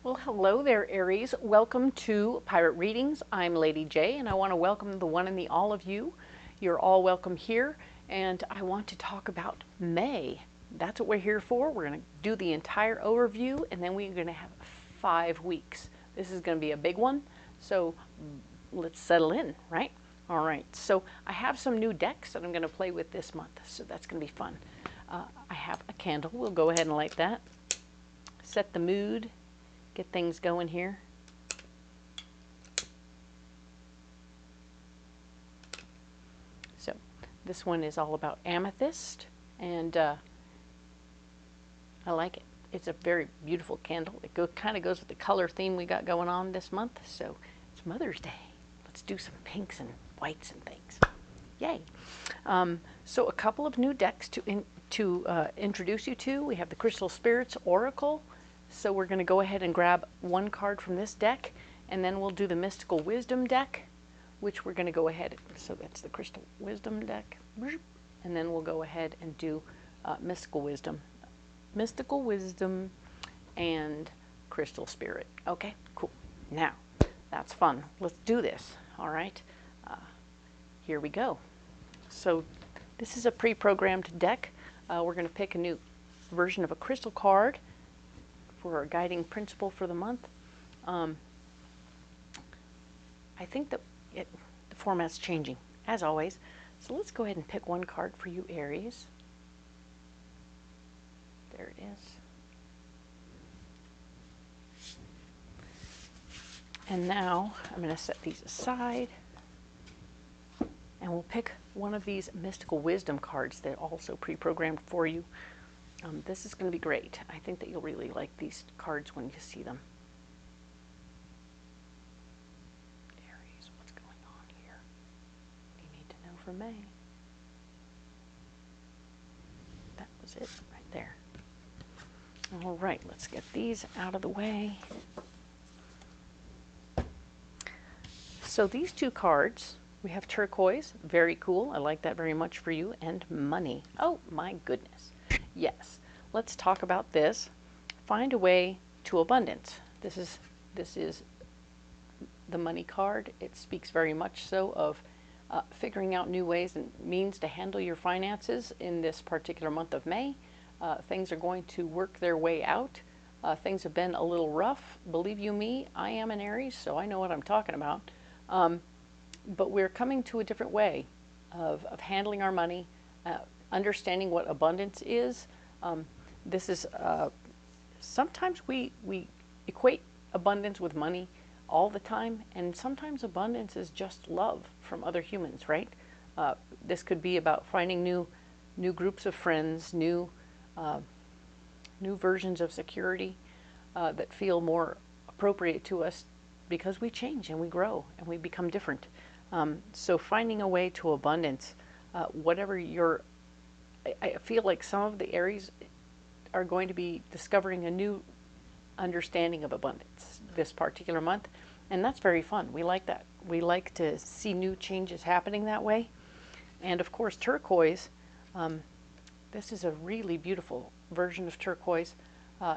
Well, hello there, Aries. Welcome to Pirate Readings. I'm Lady J, and I want to welcome the one and the all of you. You're all welcome here, and I want to talk about May. That's what we're here for. We're going to do the entire overview, and then we're going to have 5 weeks. This is going to be a big one, so let's settle in, right? All right, so I have some new decks that I'm going to play with this month, so that's going to be fun. I have a candle. We'll go ahead and light that. Set the mood. Get things going here. So this one is all about amethyst, and I like it. It's a very beautiful candle. It kind of goes with the color theme we got going on this month. So it's Mother's Day. Let's do some pinks and whites and things. Yay! So a couple of new decks to introduce you to. We have the Crystal Spirits Oracle. So we're going to go ahead and grab one card from this deck, and then we'll do the Mystical Wisdom deck, which we're going to go ahead. So that's the Crystal Wisdom deck, and then we'll go ahead and do Mystical Wisdom, and Crystal Spirit. Okay, cool. Now, that's fun. Let's do this. All right. Here we go. So this is a pre-programmed deck. We're going to pick a new version of a crystal card for our guiding principle for the month. I think that the format's changing, as always. So let's go ahead and pick one card for you, Aries. There it is. And now I'm going to set these aside, and we'll pick one of these Mystical Wisdom cards that are also pre-programmed for you. This is going to be great. I think that you'll really like these cards when you see them. Aries, what's going on here? What do you need to know for May? That was it right there. All right, let's get these out of the way. So these two cards, we have turquoise, very cool. I like that very much for you, and money. Oh my goodness. Yes, let's talk about this. Find a way to abundance. This is the money card. It speaks very much so of figuring out new ways and means to handle your finances in this particular month of May. Things are going to work their way out. Things have been a little rough. Believe you me, I am an Aries, so I know what I'm talking about. But we're coming to a different way of handling our money, understanding what abundance is. This is sometimes we equate abundance with money all the time, and sometimes abundance is just love from other humans, right? This could be about finding new groups of friends, new versions of security that feel more appropriate to us because we change and we grow and we become different. So finding a way to abundance, whatever your I feel like some of the Aries are going to be discovering a new understanding of abundance this particular month, and that's very fun. We like that. We like to see new changes happening that way. And of course, turquoise, this is a really beautiful version of turquoise.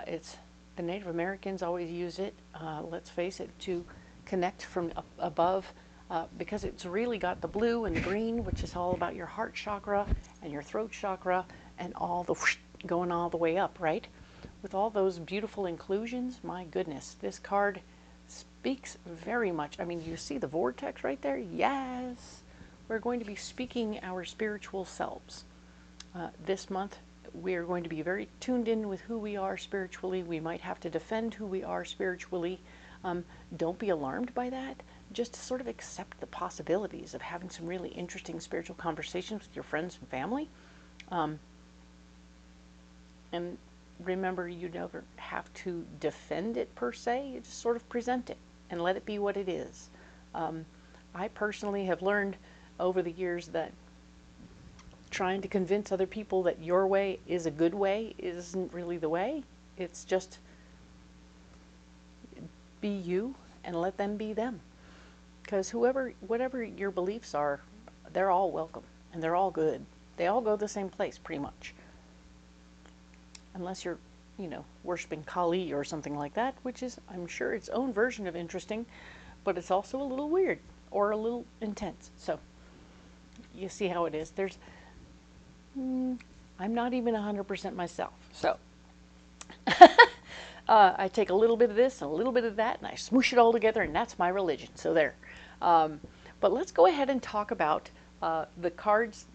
It's the Native Americans always use it, let's face it, to connect from above. Because it's really got the blue and the green, which is all about your heart chakra and your throat chakra and all the whoosh, going all the way up, right? With all those beautiful inclusions, my goodness, this card speaks very much. I mean, you see the vortex right there? Yes! We're going to be speaking our spiritual selves. This month, we are going to be very tuned in with who we are spiritually. We might have to defend who we are spiritually. Don't be alarmed by that. Just sort of accept the possibilities of having some really interesting spiritual conversations with your friends and family. And remember, you never have to defend it per se. You just sort of present it and let it be what it is. I personally have learned over the years that trying to convince other people that your way is a good way isn't really the way. It's just be you and let them be them. Because whatever your beliefs are, they're all welcome and they're all good. They all go the same place, pretty much. Unless you're you know, worshiping Kali or something like that, which is, I'm sure, its own version of interesting, but it's also a little weird or a little intense. So you see how it is. There's, I'm not even 100% myself. So I take a little bit of this and a little bit of that, and I smoosh it all together, and that's my religion. So there. But let's go ahead and talk about the cards,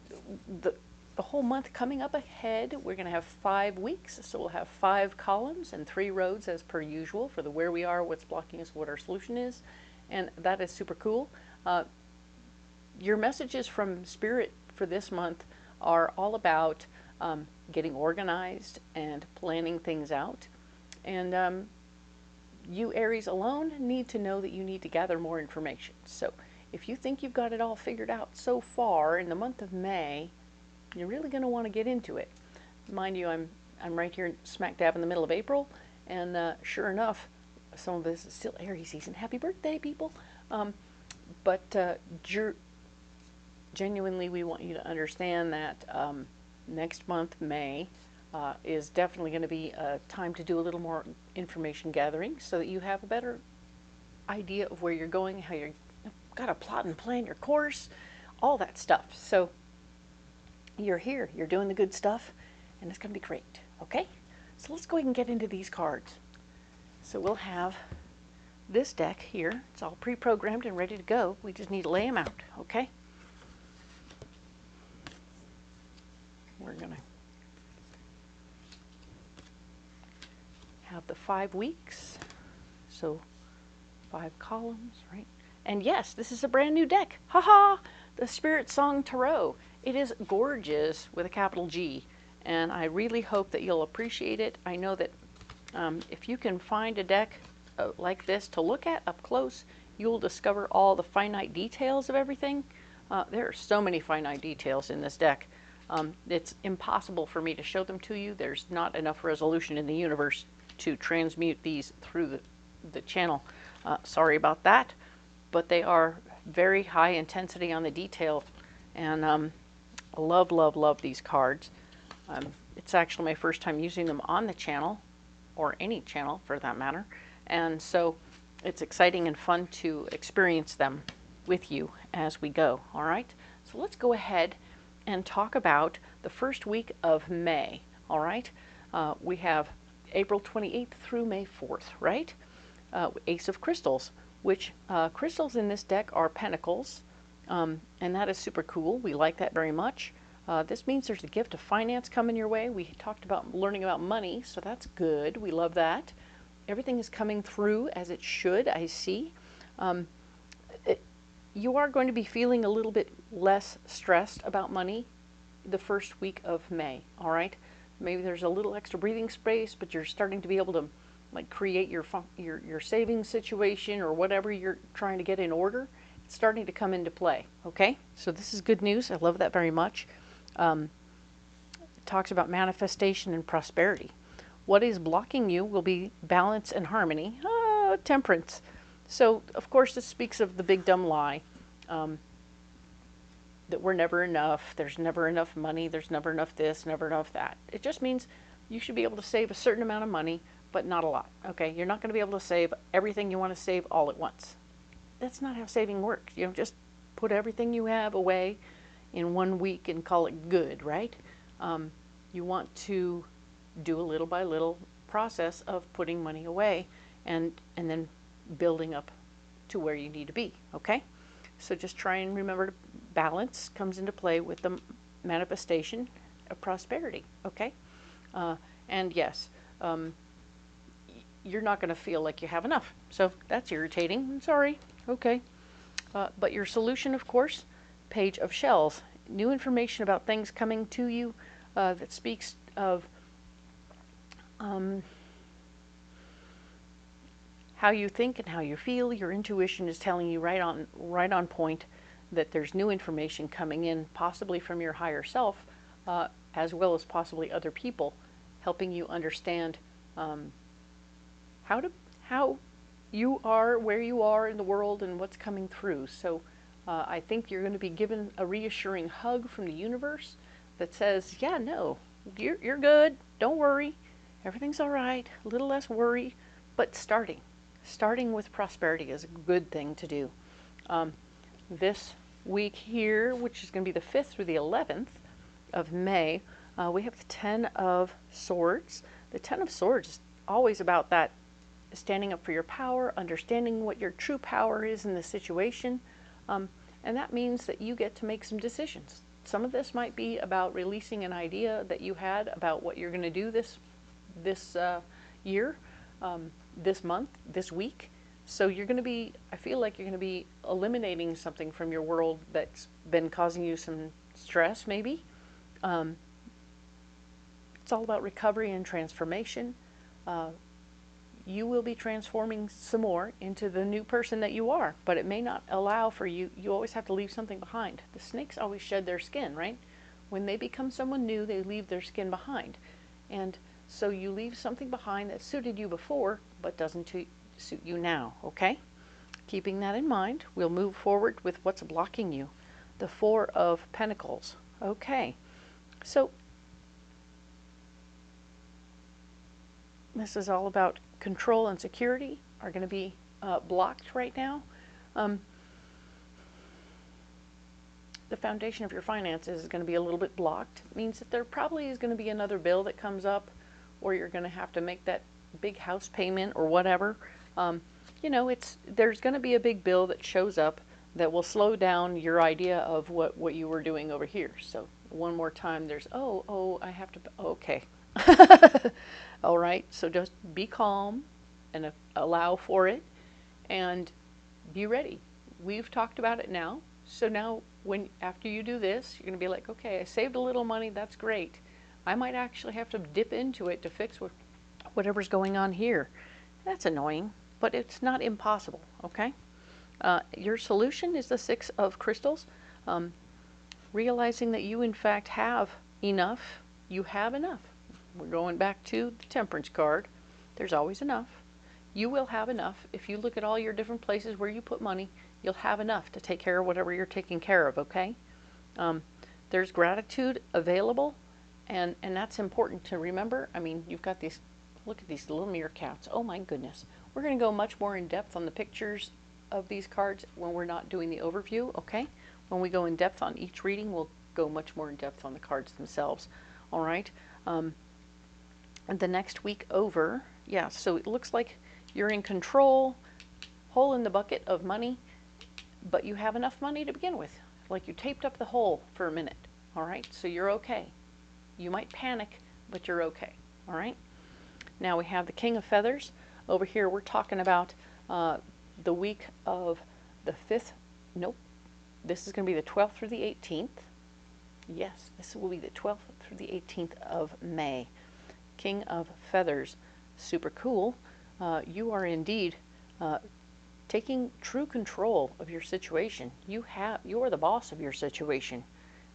the whole month coming up ahead. We're going to have 5 weeks, so we'll have 5 columns and 3 roads as per usual for the where we are, what's blocking us, what our solution is, and that is super cool. Your messages from Spirit for this month are all about getting organized and planning things out. And you Aries alone need to know that you need to gather more information. So if you think you've got it all figured out so far in the month of May, you're really going to want to get into it. Mind you, I'm right here smack dab in the middle of April, and sure enough, some of this is still Aries season. Happy birthday, people! But genuinely, we want you to understand that next month, May, is definitely going to be a time to do a little more information gathering so that you have a better idea of where you're going, how you've got to plot and plan your course, all that stuff. So you're here, you're doing the good stuff, and it's going to be great, okay? So let's go ahead and get into these cards. So we'll have this deck here. It's all pre-programmed and ready to go. We just need to lay them out, okay? We're going to have the 5 weeks, so 5 columns, right? And yes, this is a brand new deck. Haha! The Spirit Song Tarot. It is gorgeous with a capital G, and I really hope that you'll appreciate it. I know that if you can find a deck like this to look at up close, you'll discover all the finite details of everything. There are so many finite details in this deck. It's impossible for me to show them to you. There's not enough resolution in the universe to transmute these through the channel. Sorry about that, but they are very high intensity on the detail, and love, love, love these cards. It's actually my first time using them on the channel, or any channel for that matter, and so it's exciting and fun to experience them with you as we go. All right, so let's go ahead and talk about the first week of May. All right, we have April 28th through May 4th, right? Ace of Crystals, which crystals in this deck are pentacles, and that is super cool. We like that very much. This means there's a gift of finance coming your way. We talked about learning about money, so that's good. We love that. Everything is coming through as it should, I see. You are going to be feeling a little bit less stressed about money the first week of May, all right? Maybe there's a little extra breathing space, but you're starting to be able to like create your savings situation or whatever you're trying to get in order. It's starting to come into play, okay? So this is good news. I love that very much. It talks about manifestation and prosperity. What is blocking you will be balance and harmony. Temperance. So, of course, this speaks of the big dumb lie that we're never enough, there's never enough money, there's never enough this, never enough that. It just means you should be able to save a certain amount of money, but not a lot, okay? You're not going to be able to save everything you want to save all at once. That's not how saving works. You don't just put everything you have away in 1 week and call it good, right? You want to do a little by little process of putting money away and then building up to where you need to be, okay? So just try and remember, balance comes into play with the manifestation of prosperity, okay? And yes, you're not going to feel like you have enough. So that's irritating. I'm sorry. Okay. But your solution, of course, Page of Shells. New information about things coming to you that speaks of how you think and how you feel. Your intuition is telling you right on point that there's new information coming in, possibly from your higher self, as well as possibly other people, helping you understand how you are, where you are in the world, and what's coming through. So I think you're going to be given a reassuring hug from the universe that says, yeah, no, you're good, don't worry, Everything's all right, a little less worry, but starting with prosperity is a good thing to do. This week here, which is going to be the 5th through the 11th of May, we have the 10 of Swords. The 10 of Swords is always about that standing up for your power, understanding what your true power is in the situation, and that means that you get to make some decisions. Some of this might be about releasing an idea that you had about what you're going to do this year, this month, this week. So you're going to be, I feel like you're going to be eliminating something from your world that's been causing you some stress, maybe. It's all about recovery and transformation. You will be transforming some more into the new person that you are, but it may not allow for you. You always have to leave something behind. The snakes always shed their skin, right? When they become someone new, they leave their skin behind. And so you leave something behind that suited you before, but doesn't suit you now, okay? Keeping that in mind, we'll move forward with what's blocking you. The 4 of Pentacles. Okay, so this is all about control and security are going to be blocked right now. The foundation of your finances is going to be a little bit blocked. It means that there probably is going to be another bill that comes up, or you're going to have to make that big house payment or whatever. You know, there's going to be a big bill that shows up that will slow down your idea of what you were doing over here. So one more time, there's, I have to, okay. All right, so just be calm and allow for it and be ready. We've talked about it now. So now after you do this, you're going to be like, okay, I saved a little money. That's great. I might actually have to dip into it to fix whatever's going on here. That's annoying, but it's not impossible, okay? Your solution is the 6 of Crystals. Realizing that you, in fact, have enough. You have enough. We're going back to the Temperance card. There's always enough. You will have enough. If you look at all your different places where you put money, you'll have enough to take care of whatever you're taking care of, okay? There's gratitude available, and that's important to remember. I mean, you've got these, look at these little meerkats. Oh my goodness. We're going to go much more in depth on the pictures of these cards when we're not doing the overview, okay? When we go in depth on each reading, we'll go much more in depth on the cards themselves, all right? And the next week over, yeah, so it looks like you're in control, hole in the bucket of money, but you have enough money to begin with. Like you taped up the hole for a minute, all right? So you're okay. You might panic, but you're okay, all right? Now we have the King of Feathers. Over here we're talking about the week of the 5th, nope, this is going to be the 12th through the 18th. Yes, this will be the 12th through the 18th of May. King of Feathers, super cool. You are indeed taking true control of your situation. You are the boss of your situation,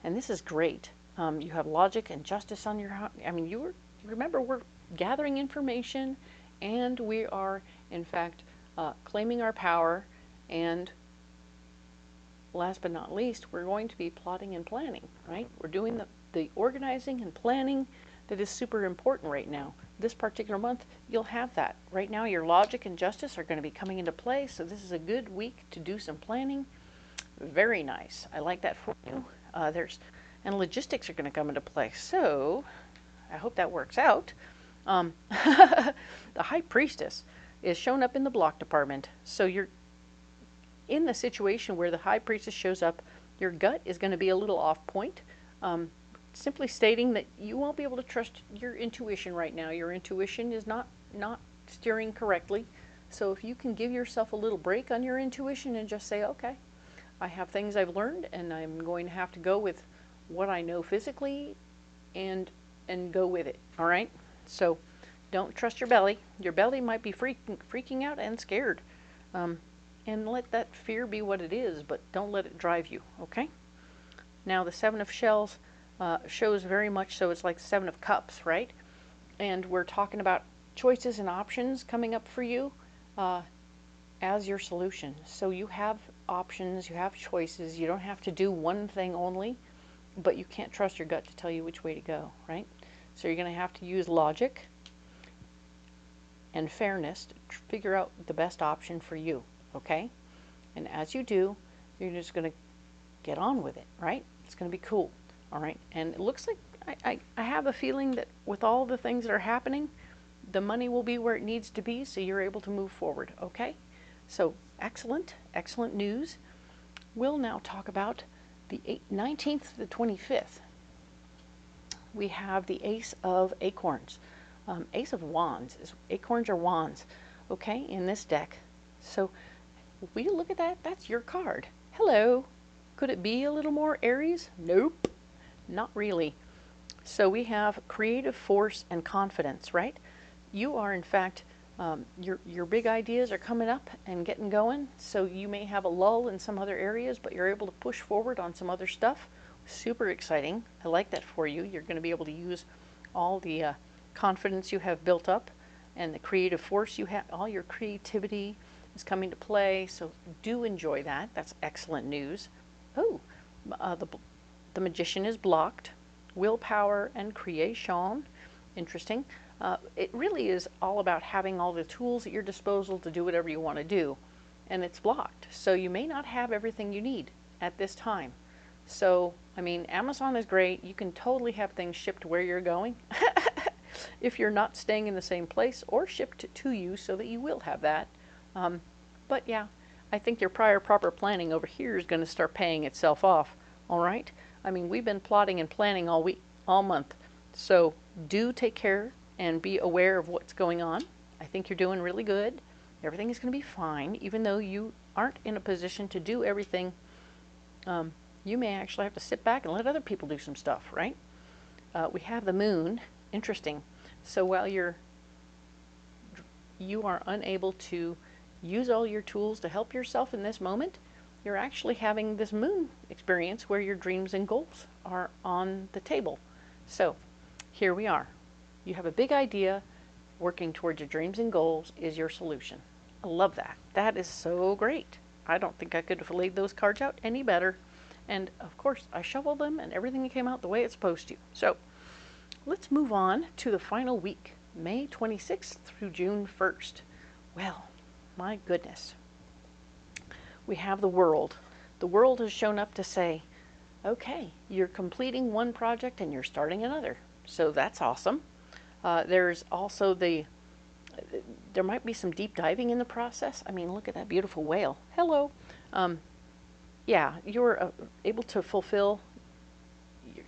and this is great. You have logic and justice on your. I mean, remember, we're gathering information, and we are, in fact, claiming our power. And last but not least, we're going to be plotting and planning. Right? We're doing the organizing and planning that is super important right now. This particular month, you'll have that. Right now, your logic and justice are going to be coming into play, so this is a good week to do some planning. Very nice. I like that for you. And logistics are going to come into play, so I hope that works out. The High Priestess is shown up in the block department, so you're in the situation where the High Priestess shows up. Your gut is going to be a little off point. Simply stating that you won't be able to trust your intuition right now. Your intuition is not steering correctly. So if you can give yourself a little break on your intuition and just say, okay, I have things I've learned, and I'm going to have to go with what I know physically and go with it, all right? So don't trust your belly. Your belly might be freaking out and scared. And let that fear be what it is, but don't let it drive you, okay? Now the 7 of Shells shows very much so it's like 7 of Cups, right? And we're talking about choices and options coming up for you as your solution. So you have options, you have choices, you don't have to do one thing only, but you can't trust your gut to tell you which way to go, right? So you're going to have to use logic. and fairness to figure out the best option for you, okay? And as you do, you're just going to get on with it, right? It's going to be cool, all right? And it looks like I have a feeling that with all the things that are happening, the money will be where it needs to be, so you're able to move forward, okay? So excellent, excellent news. We'll now talk about the 19th to the 25th. We have the Ace of Acorns. Ace of Wands. Acorns are wands, okay, in this deck. So if we look at that, that's your card. Hello. Could it be a little more Aries? Nope, not really. So we have creative force and confidence, right? You are, in fact, your big ideas are coming up and getting going. So you may have a lull in some other areas, but you're able to push forward on some other stuff. Super exciting. I like that for you. You're going to be able to use all the confidence you have built up and the creative force you have. All your creativity is coming to play. So do enjoy that. That's excellent news. Oh, the magician is blocked. Willpower and creation. Interesting. It really is all about having all the tools at your disposal to do whatever you want to do. And it's blocked. So you may not have everything you need at this time. So, I mean, Amazon is great. You can totally have things shipped where you're going if you're not staying in the same place, or shipped to you so that you will have that. But yeah, I think your prior proper planning over here is going to start paying itself off. All right? I mean, we've been plotting and planning all week, all month. So do take care and be aware of what's going on. I think you're doing really good. Everything is going to be fine, even though you aren't in a position to do everything. You may actually have to sit back and let other people do some stuff, right? We have the moon. Interesting. So while you are unable to use all your tools to help yourself in this moment, you're actually having this moon experience where your dreams and goals are on the table. So here we are. You have a big idea. Working towards your dreams and goals is your solution. I love that. That is so great. I don't think I could have laid those cards out any better. And of course, I shuffled them and everything came out the way it's supposed to. So let's move on to the final week, May 26th through June 1st. Well, my goodness. We have the world. The world has shown up to say, okay, you're completing one project and you're starting another. So that's awesome. There's also there might be some deep diving in the process. I mean, look at that beautiful whale. Hello. Yeah, you're able to fulfill,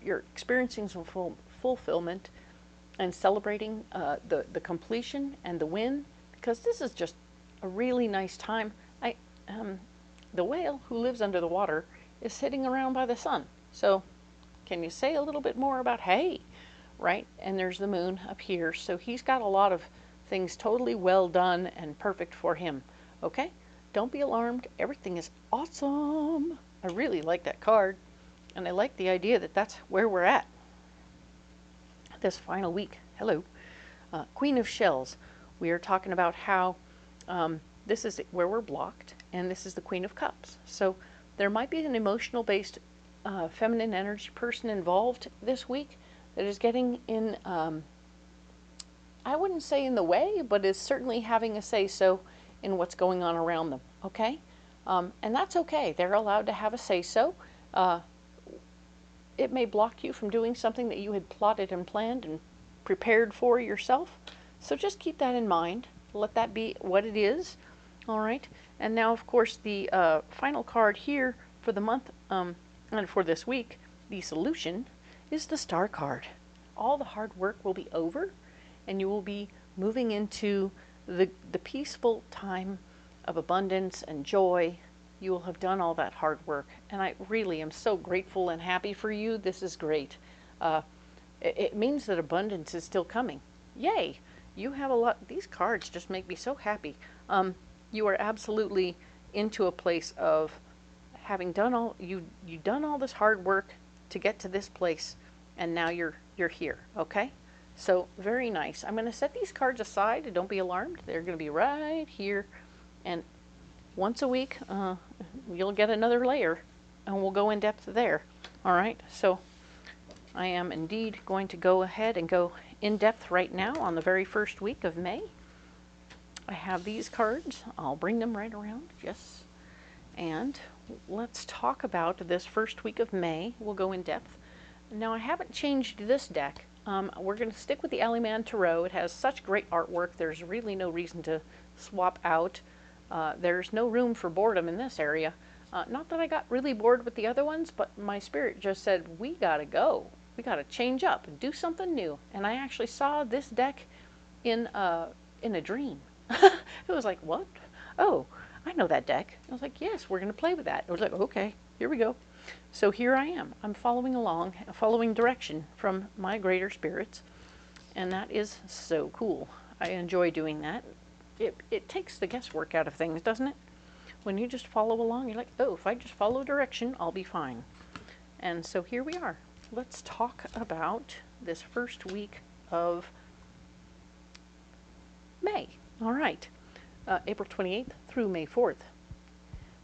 you're experiencing some fulfillment and celebrating the completion and the win, because this is just a really nice time. The whale who lives under the water is sitting around by the sun. So can you say a little bit more about, hey, right? And there's the moon up here. So he's got a lot of things totally well done and perfect for him. Okay? Don't be alarmed. Everything is awesome. I really like that card. And I like the idea that that's where we're at this final week. Hello. Queen of Shells. We are talking about how this is where we're blocked, and this is the Queen of Cups. So there might be an emotional-based feminine energy person involved this week that is getting in, I wouldn't say in the way, but is certainly having a say-so in what's going on around them, okay? And that's okay. They're allowed to have a say-so. It may block you from doing something that you had plotted and planned and prepared for yourself. So just keep that in mind. Let that be what it is. All right. And now, of course, the final card here for the month and for this week, the solution is the Star card. All the hard work will be over, and you will be moving into the peaceful time of abundance and joy. You will have done all that hard work, and I really am so grateful and happy for you. This is great. It means that abundance is still coming. Yay! You have a lot. These cards just make me so happy. You are absolutely into a place of having done all you've done all this hard work to get to this place, and now you're here. Okay, so very nice. I'm going to set these cards aside. Don't be alarmed. They're going to be right here, and once a week you'll get another layer, and we'll go in depth there. All right. So I am indeed going to go ahead and go in depth right now on the very first week of May. I have these cards. I'll bring them right around. Yes. And let's talk about this first week of May. We'll go in depth. Now, I haven't changed this deck. We're going to stick with the Alleyman Tarot. It has such great artwork. There's really no reason to swap out. There's no room for boredom in this area. Not that I got really bored with the other ones, but my spirit just said, we gotta go. We gotta change up and do something new. And I actually saw this deck in a dream. It was like, what? Oh, I know that deck. I was like, yes, we're gonna play with that. I was like, okay, here we go. So here I am. I'm following along, following direction from my greater spirits. And that is so cool. I enjoy doing that. It takes the guesswork out of things, doesn't it? When you just follow along, you're like, oh, if I just follow direction, I'll be fine. And so here we are. Let's talk about this first week of May. All right. April 28th through May 4th.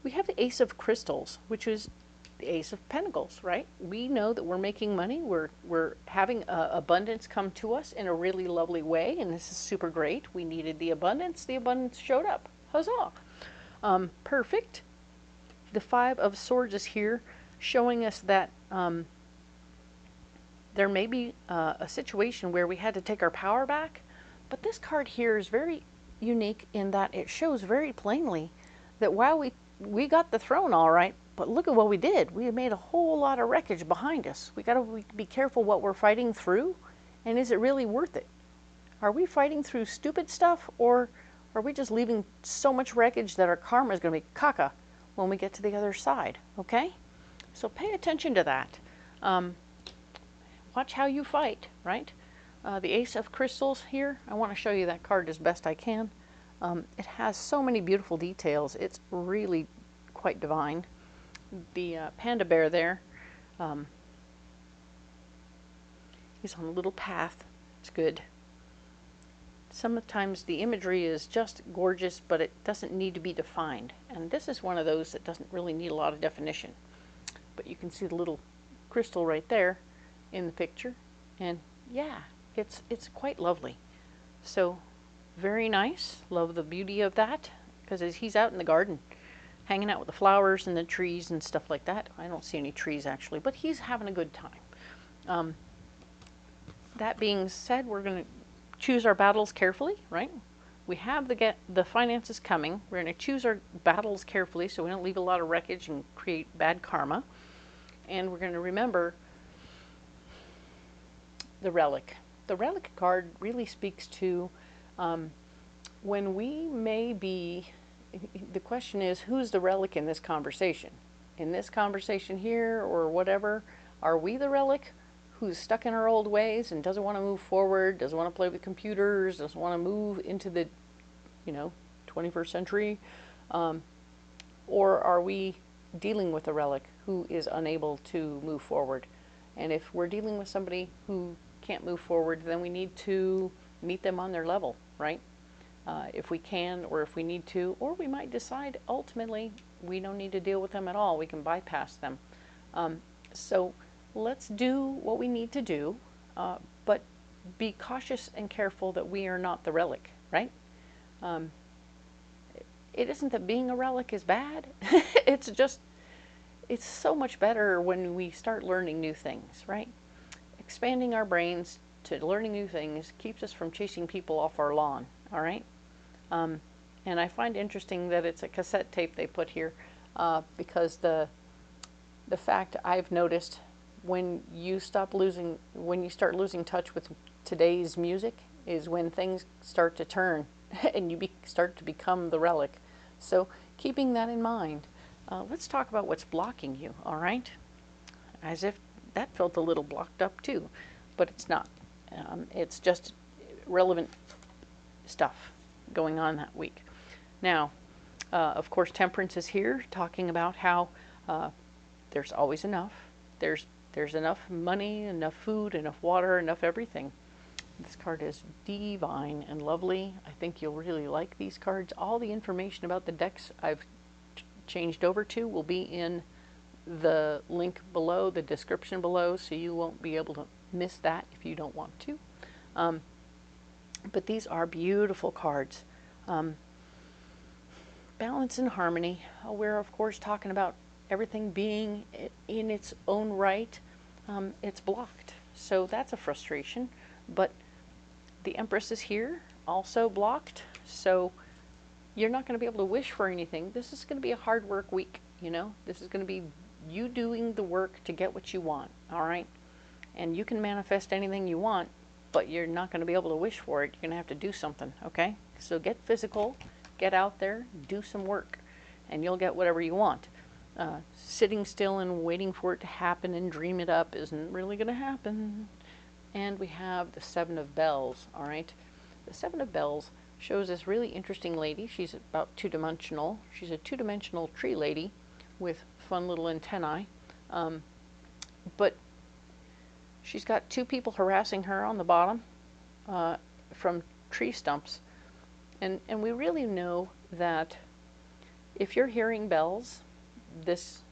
We have the Ace of Crystals, which is the Ace of Pentacles, right? We know that we're making money. We're having abundance come to us in a really lovely way, and this is super great. We needed the abundance. The abundance showed up. Huzzah! Perfect. The Five of Swords is here, showing us that there may be a situation where we had to take our power back, but this card here is very unique in that it shows very plainly that while we got the throne all right, but look at what we did. We made a whole lot of wreckage behind us. We got to be careful what we're fighting through, and is it really worth it? Are we fighting through stupid stuff, or are we just leaving so much wreckage that our karma is going to be caca when we get to the other side, okay? So pay attention to that. Watch how you fight, right? The Ace of Crystals here, I want to show you that card as best I can. It has so many beautiful details. It's really quite divine. The panda bear there, he's on a little path. It's good. Sometimes the imagery is just gorgeous, but it doesn't need to be defined. And this is one of those that doesn't really need a lot of definition. But you can see the little crystal right there in the picture. And yeah, it's quite lovely. So very nice. Love the beauty of that, because he's out in the garden hanging out with the flowers and the trees and stuff like that. I don't see any trees actually, but he's having a good time. That being said, we're going to choose our battles carefully, right? We have the finances coming. We're going to choose our battles carefully so we don't leave a lot of wreckage and create bad karma. And we're going to remember the relic. The relic card really speaks to when we may be, the question is, who's the relic in this conversation? In this conversation here or whatever, are we the relic who's stuck in our old ways and doesn't want to move forward, doesn't want to play with computers, doesn't want to move into the, 21st century? Or are we dealing with a relic who is unable to move forward? And if we're dealing with somebody who can't move forward, then we need to meet them on their level, right? If we can, or if we need to, or we might decide ultimately we don't need to deal with them at all. We can bypass them. So let's do what we need to do, but be cautious and careful that we are not the relic, right? It isn't that being a relic is bad. It's so much better when we start learning new things, right? Expanding our brains to learning new things keeps us from chasing people off our lawn, all right? And I find interesting that it's a cassette tape they put here, because the fact I've noticed when you start losing touch with today's music is when things start to turn and you start to become the relic. So keeping that in mind, let's talk about what's blocking you, all right? As if that felt a little blocked up too, but it's not. It's just relevant stuff going on that week. Now, of course, Temperance is here talking about how there's always enough. There's enough money, enough food, enough water, enough everything. This card is divine and lovely. I think you'll really like these cards. All the information about the decks I've changed over to will be in the link below, the description below, so you won't be able to miss that if you don't want to. But these are beautiful cards. Balance and harmony. We're, of course, talking about everything being in its own right. It's blocked. So that's a frustration. But the Empress is here, also blocked. So you're not going to be able to wish for anything. This is going to be a hard work week, you know. This is going to be you doing the work to get what you want, all right? And you can manifest anything you want, but you're not going to be able to wish for it. You're going to have to do something, okay? So get physical, get out there, do some work, and you'll get whatever you want. Sitting still and waiting for it to happen and dream it up isn't really going to happen. And we have the Seven of Bells, all right? The Seven of Bells shows this really interesting lady. She's about two-dimensional. She's a two-dimensional tree lady with fun little antennae. But she's got two people harassing her on the bottom from tree stumps. And we really know that if you're hearing bells this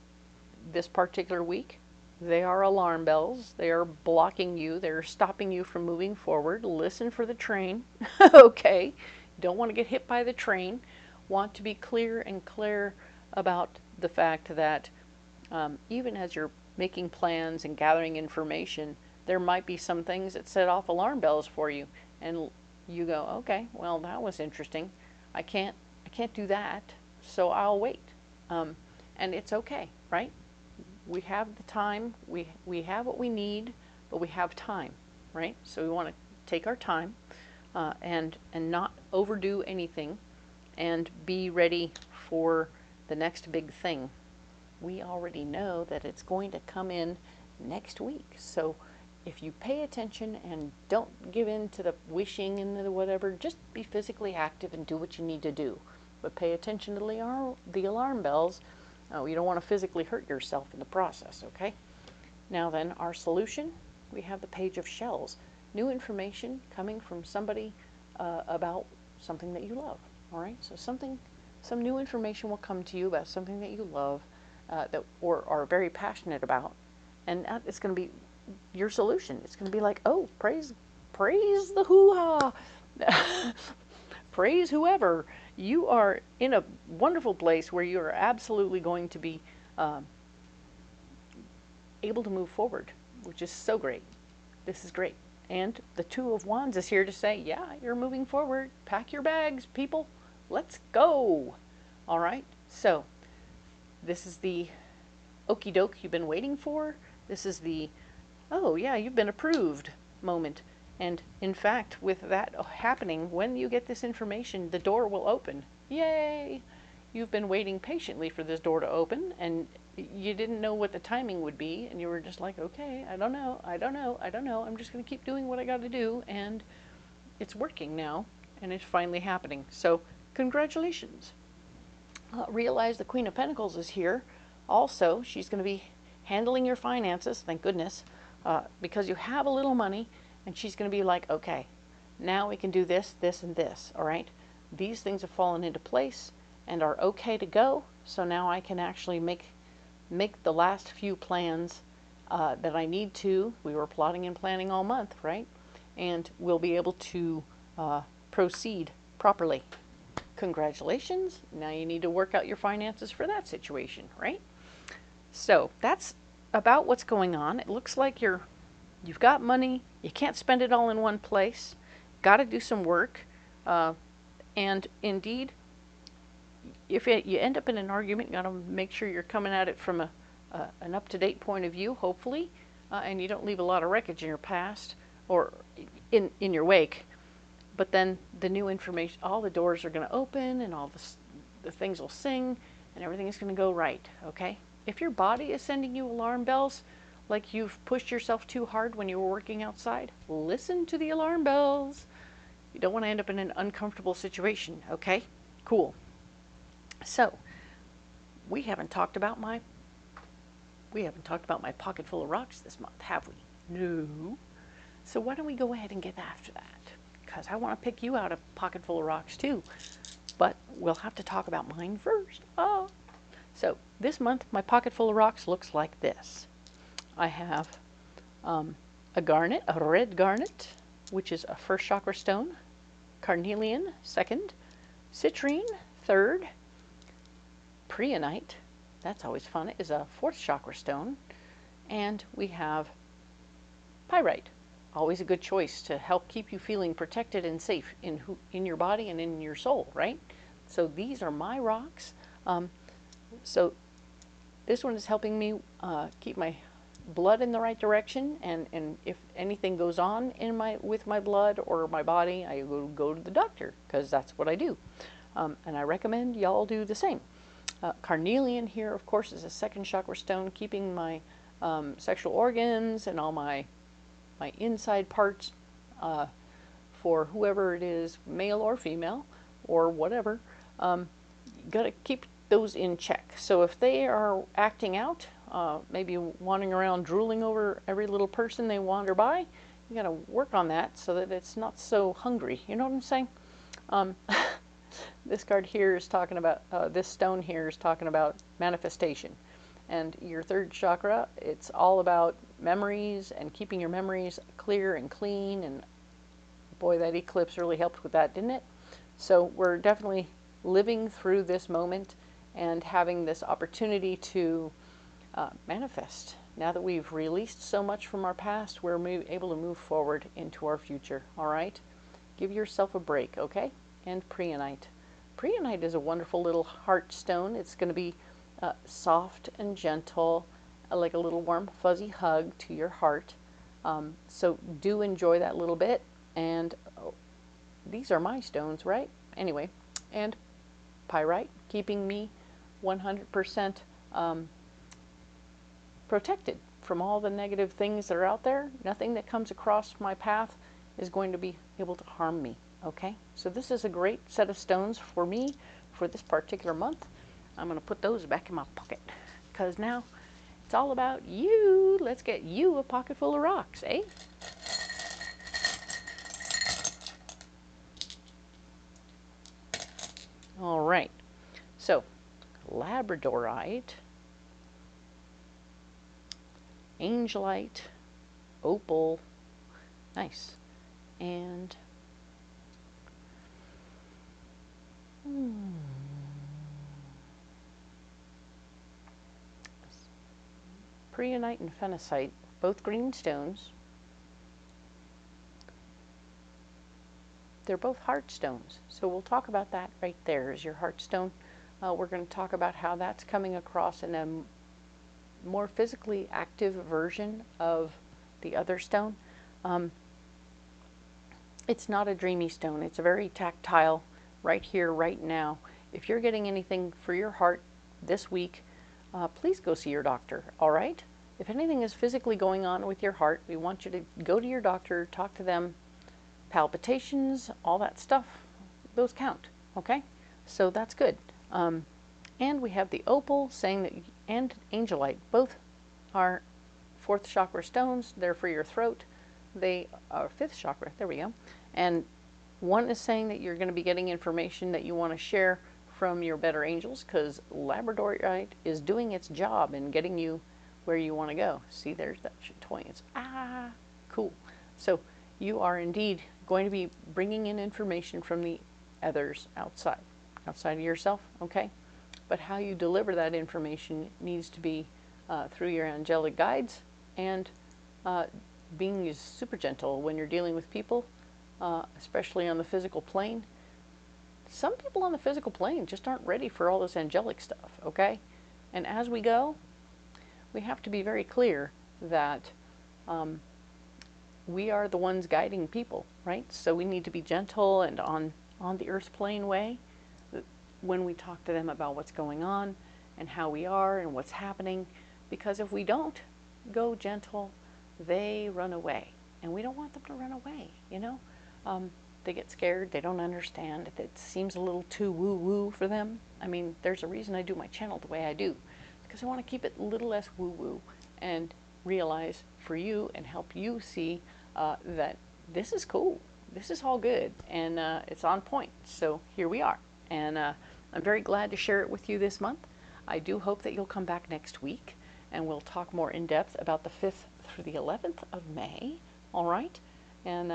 particular week, they are alarm bells. They are blocking you. They're stopping you from moving forward. Listen for the train. Okay. Don't want to get hit by the train. Want to be clear and clear about the fact that even as you're making plans and gathering information, there might be some things that set off alarm bells for you. And you go, okay, well, that was interesting. I can't do that, so I'll wait. And it's okay, right? We have the time, we have what we need, but we have time, right? So we want to take our time and not overdo anything and be ready for the next big thing. We already know that it's going to come in next week. So if you pay attention and don't give in to the wishing and the whatever, just be physically active and do what you need to do. But pay attention to the alarm bells. You don't want to physically hurt yourself in the process, okay? Now then, our solution, we have the Page of Shells. New information coming from somebody about something that you love, all right? So some new information will come to you about something that you love or are very passionate about, and that is going to be your solution. It's going to be like, oh, praise the hoo-ha, praise whoever. You are in a wonderful place where you are absolutely going to be able to move forward, which is so great. This is great. And the Two of Wands is here to say, yeah, you're moving forward. Pack your bags, people. Let's go. All right. So this is the okie doke you've been waiting for. This is the, oh, yeah, you've been approved moment. And in fact, with that happening, when you get this information, the door will open. Yay! You've been waiting patiently for this door to open, and you didn't know what the timing would be, and you were just like, okay, I don't know. I'm just going to keep doing what I got to do, and it's working now, and it's finally happening. So, congratulations. Realize the Queen of Pentacles is here. Also, she's going to be handling your finances, thank goodness, because you have a little money. And she's going to be like, okay, now we can do this, this, and this, all right? These things have fallen into place and are okay to go, so now I can actually make the last few plans that I need to. We were plotting and planning all month, right? And we'll be able to proceed properly. Congratulations. Now you need to work out your finances for that situation, right? So that's about what's going on. It looks like you've got money, you can't spend it all in one place, got to do some work, and indeed, if you end up in an argument, you got to make sure you're coming at it from an up-to-date point of view, hopefully, and you don't leave a lot of wreckage in your past or in your wake. But then the new information, all the doors are going to open, and all the things will sing, and everything is going to go right, okay? If your body is sending you alarm bells, like you've pushed yourself too hard when you were working outside, listen to the alarm bells. You don't want to end up in an uncomfortable situation, okay? Cool. So, we haven't talked about my pocket full of rocks this month, have we? No. So why don't we go ahead and get after that? Because I want to pick you out a pocket full of rocks too. But we'll have to talk about mine first. Oh. So, this month, my pocket full of rocks looks like this. I have a garnet, a red garnet, which is a first chakra stone, carnelian, second, Citrine, 3rd. Preonite, that's always fun, is a 4th chakra stone. And we have pyrite, always a good choice to help keep you feeling protected and safe in your body and in your soul, right? So these are my rocks. So this one is helping me keep my blood in the right direction, and if anything goes on with my blood or my body, I go to the doctor, because that's what I do. And I recommend y'all do the same. Carnelian here, of course, is a 2nd chakra stone, keeping my sexual organs and all my inside parts for whoever it is, male or female or whatever. You got to keep those in check. So if they are acting out, maybe wandering around drooling over every little person they wander by, you got to work on that so that it's not so hungry. You know what I'm saying? This card here is talking about, this stone here is talking about manifestation. And your 3rd chakra, it's all about memories and keeping your memories clear and clean. And boy, that eclipse really helped with that, didn't it? So we're definitely living through this moment and having this opportunity to manifest. Now that we've released so much from our past, we're able to move forward into our future, all right? Give yourself a break, okay? And preonite. Preonite is a wonderful little heart stone. It's going to be soft and gentle, like a little warm, fuzzy hug to your heart. So do enjoy that little bit. And these are my stones, right? Anyway, and pyrite, keeping me 100% protected from all the negative things that are out there. Nothing that comes across my path is going to be able to harm me. Okay, so this is a great set of stones for me for this particular month. I'm going to put those back in my pocket, because now it's all about you. Let's get you a pocket full of rocks, eh? All right, so labradorite, angelite, opal, nice, and preonite and phenacite, both green stones. They're both heart stones, so we'll talk about that right there is your heart stone. We're going to talk about how that's coming across in a more physically active version of the other stone. It's not a dreamy stone. It's a very tactile, right here, right now. If you're getting anything for your heart this week, please go see your doctor, all right? If anything is physically going on with your heart, we want you to go to your doctor, talk to them. Palpitations, all that stuff, those count, okay? So that's good. And we have the opal saying that, and angelite, both are 4th chakra stones. They're for your throat. They are 5th chakra, there we go. And one is saying that you're going to be getting information that you want to share from your better angels, because labradorite is doing its job in getting you where you want to go. See, there's that toy. It's cool. So you are indeed going to be bringing in information from the others outside of yourself, okay? But how you deliver that information needs to be through your angelic guides, and being super gentle when you're dealing with people, especially on the physical plane. Some people on the physical plane just aren't ready for all this angelic stuff, okay? And as we go, we have to be very clear that we are the ones guiding people, right? So we need to be gentle and on the earth plane way when we talk to them about what's going on and how we are and what's happening. Because if we don't go gentle, they run away. And we don't want them to run away, you know? They get scared, they don't understand. It seems a little too woo-woo for them. I mean, there's a reason I do my channel the way I do. Because I want to keep it a little less woo-woo and realize for you and help you see that this is cool. This is all good, and it's on point. So here we are. And I'm very glad to share it with you this month. I do hope that you'll come back next week, and we'll talk more in depth about the 5th through the 11th of May. All right? And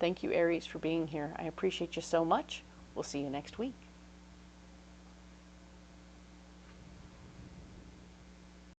thank you, Aries, for being here. I appreciate you so much. We'll see you next week.